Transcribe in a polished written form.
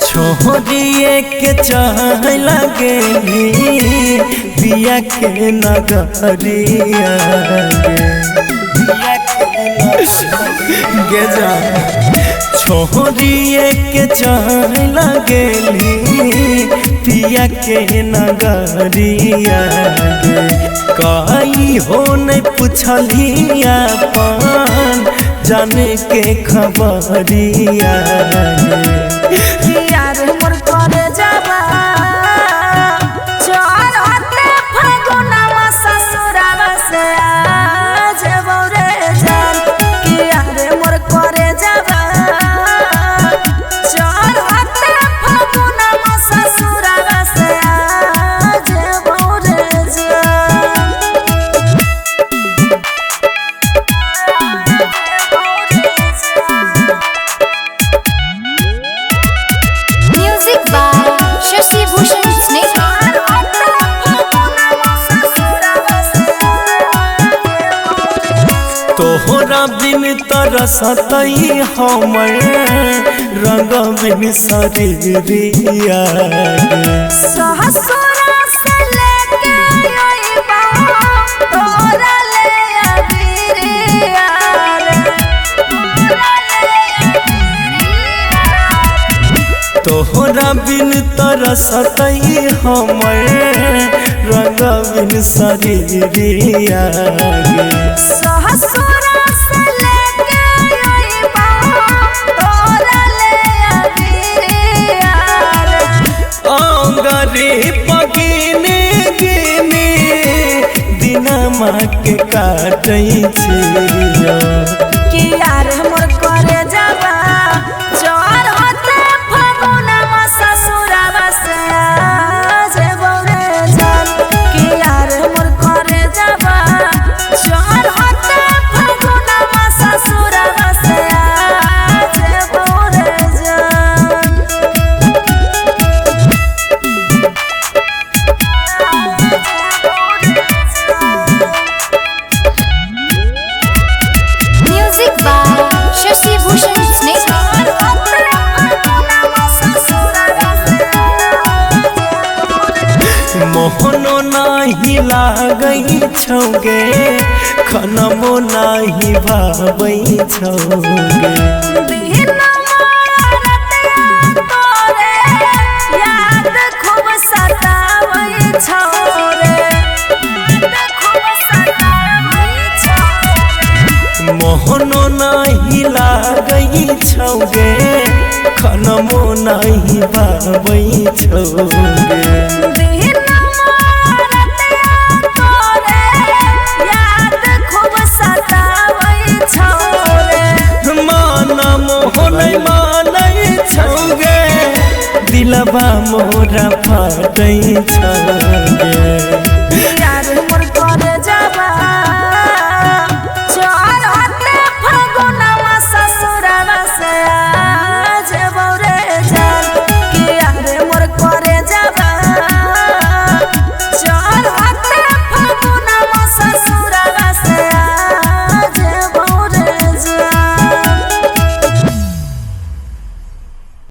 छोड़िए के चाह लगे पिया के नगरिया गे जा छोड़िए के चाह लगे पिया के नगरिया कहीं हो नहीं पूछलिया पान जाने के खबरिया यार मोर करे जाबा चोर होते फगुनवा ससुरावा से आज बौरे जान कि यार मोर करे जाबा चोर होते फगुनवा ससुरावा से आज बौरे तोहरा बिन तरसतई हमर रंग बिन शरीरिया सहसुरा से लेके आइबा तोरा ले अबीरिया तोहरा बिन तरसतई हमर रंग बिन शरीरिया सहसुरा से लेके आइबा तोरा ले अबीरिया अंगरी पगिने गिने दिनमा के काटई छियो कि यार मोर करे जाबा चोर होते फगुनवा ससुरावा से आज बौरे जान कि यार मोर करे जाबा चोर होते फगुनवा ससुरावा से आज बौरे जान म्यूजिक बाय शशि भूषण स्नेहा। मोहनो नाही लागई छौगे खनमो नाही भावई छौगे बिना मारतिया तोरे याद खूब सतावई छोरे याद खूब सतावई छोरे मोहनो नाही लागई छौगे खनमो नाही भावई छौगे बिना मारतिया तोरे याद खूब सतावई छोरे मान मोहनै मानै छौगे दिलबा मोरा फाटै